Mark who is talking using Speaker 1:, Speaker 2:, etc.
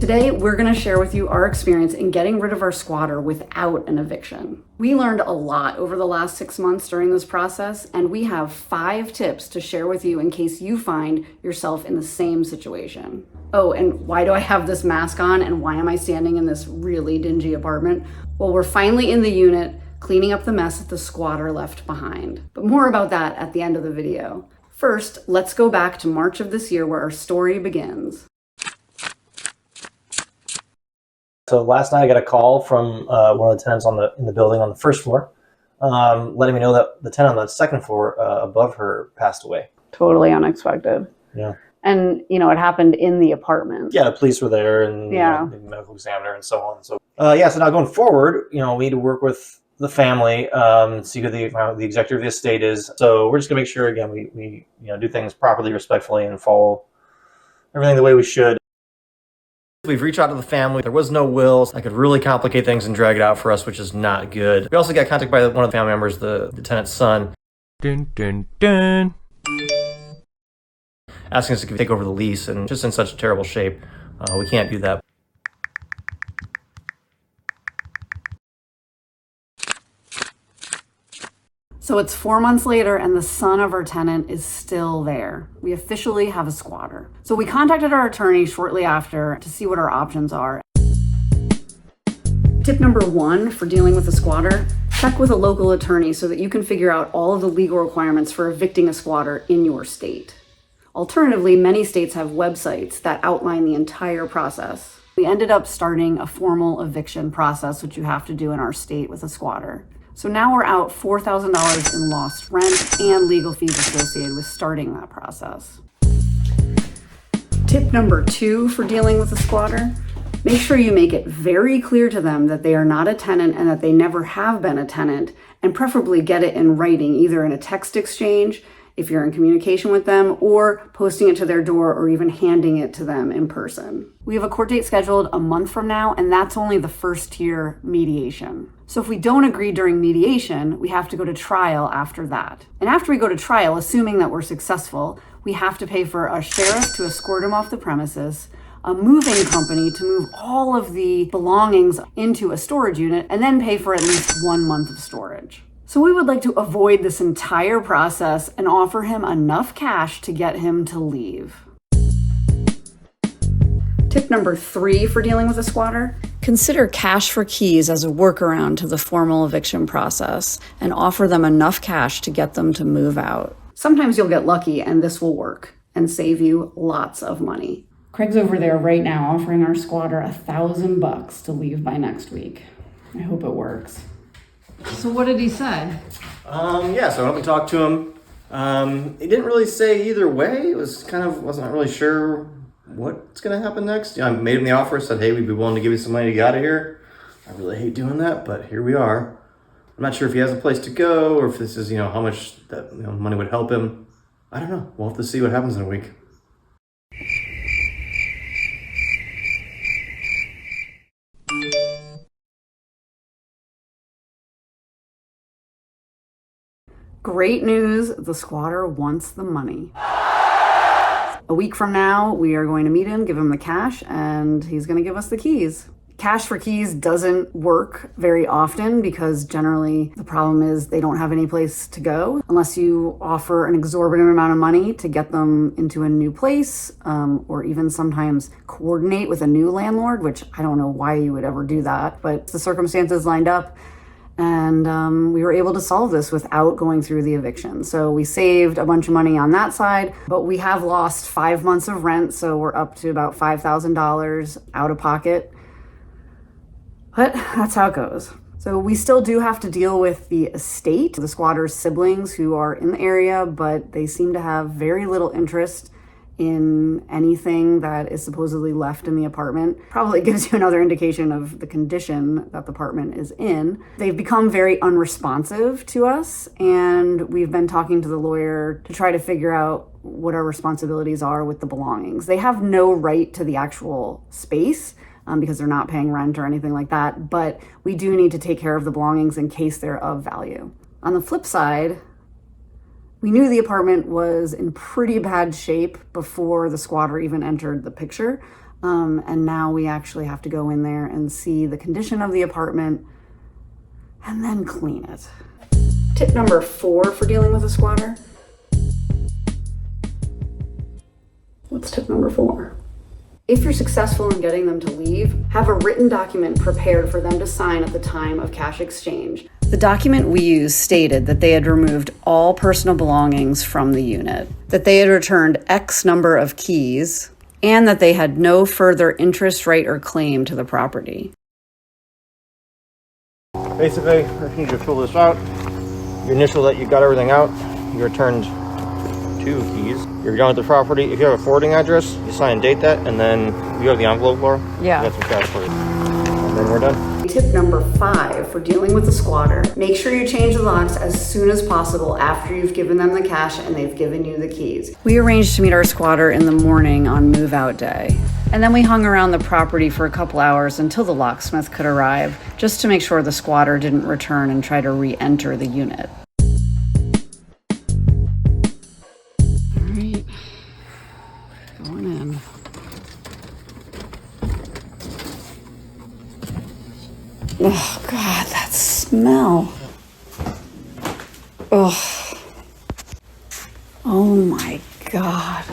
Speaker 1: Today, we're going to share with you our experience in getting rid of our squatter without an eviction. We learned a lot over the last 6 months during this process, and we have 5 tips to share with you in case you find yourself in the same situation. Oh, and why do I have this mask on, and why am I standing in this really dingy apartment? Well, we're finally in the unit, cleaning up the mess that the squatter left behind. But more about that at the end of the video. First, let's go back to March of this year where our story begins.
Speaker 2: So last night I got a call from one of the tenants in the building on the first floor, letting me know that the tenant on the second floor above her passed away.
Speaker 1: Totally unexpected.
Speaker 2: Yeah.
Speaker 1: And, it happened in the apartment.
Speaker 2: Yeah, the police were there and the medical examiner and so on. So, so now going forward, we need to work with the family, see who the executor of the estate is. So we're just going to make sure, again, we do things properly, respectfully, and follow everything the way we should. We've reached out to the family. There was no will. That could really complicate things and drag it out for us, which is not good. We also got contacted by one of the family members, the tenant's son. Dun, dun, dun. Asking us to take over the lease, and just in such terrible shape. We can't do that.
Speaker 1: So it's 4 months later and the son of our tenant is still there. We officially have a squatter. So we contacted our attorney shortly after to see what our options are. Tip number 1 for dealing with a squatter, check with a local attorney so that you can figure out all of the legal requirements for evicting a squatter in your state. Alternatively, many states have websites that outline the entire process. We ended up starting a formal eviction process, which you have to do in our state with a squatter. So now we're out $4,000 in lost rent and legal fees associated with starting that process. Tip number 2 for dealing with a squatter, make sure you make it very clear to them that they are not a tenant and that they never have been a tenant, and preferably get it in writing, either in a text exchange, if you're in communication with them, or posting it to their door or even handing it to them in person. We have a court date scheduled a month from now, and that's only the first tier mediation. So if we don't agree during mediation, we have to go to trial after that. And after we go to trial, assuming that we're successful, we have to pay for a sheriff to escort him off the premises, a moving company to move all of the belongings into a storage unit, and then pay for at least 1 month of storage. So we would like to avoid this entire process and offer him enough cash to get him to leave. Tip number 3 for dealing with a squatter, consider cash for keys as a workaround to the formal eviction process and offer them enough cash to get them to move out. Sometimes you'll get lucky and this will work and save you lots of money. Craig's over there right now offering our squatter $1,000 to leave by next week. I hope it works. So what did he say?
Speaker 2: So I went and talked to him. He didn't really say either way. It was wasn't really sure what's going to happen next. I made him the offer, said, hey, we'd be willing to give you some money to get out of here. I really hate doing that, but here we are. I'm not sure if he has a place to go or if this is, how much that money would help him. I don't know. We'll have to see what happens in a week.
Speaker 1: Great news, the squatter wants the money. A week from now, we are going to meet him, give him the cash, and he's going to give us the keys. Cash for keys doesn't work very often because generally the problem is they don't have any place to go unless you offer an exorbitant amount of money to get them into a new place, or even sometimes coordinate with a new landlord, which I don't know why you would ever do that, but the circumstances lined up. And we were able to solve this without going through the eviction. So we saved a bunch of money on that side, but we have lost 5 months of rent. So we're up to about $5,000 out of pocket. But that's how it goes. So we still do have to deal with the estate, the squatter's siblings who are in the area, but they seem to have very little interest in anything that is supposedly left in the apartment. Probably gives you another indication of the condition that the apartment is in. They've become very unresponsive to us, and we've been talking to the lawyer to try to figure out what our responsibilities are with the belongings. They have no right to the actual space because they're not paying rent or anything like that, but we do need to take care of the belongings in case they're of value. On the flip side, we knew the apartment was in pretty bad shape before the squatter even entered the picture. And now we actually have to go in there and see the condition of the apartment and then clean it. Tip number 4 for dealing with a squatter. What's tip number 4? If you're successful in getting them to leave, have a written document prepared for them to sign at the time of cash exchange. The document we used stated that they had removed all personal belongings from the unit, that they had returned X number of keys, and that they had no further interest, right, or claim to the property.
Speaker 2: Basically, I need you to fill this out. You initial that you got everything out. You returned 2 keys. You're done with the property. If you have a forwarding address, you sign and date that, and then you have the envelope, Laura?
Speaker 1: Yeah.
Speaker 2: That's some cash for you. And then we're done.
Speaker 1: Tip number 5 for dealing with a squatter. Make sure you change the locks as soon as possible after you've given them the cash and they've given you the keys. We arranged to meet our squatter in the morning on move-out day. And then we hung around the property for a couple hours until the locksmith could arrive, just to make sure the squatter didn't return and try to re-enter the unit. All right, going in. Oh God, that smell. Oh. Oh my God.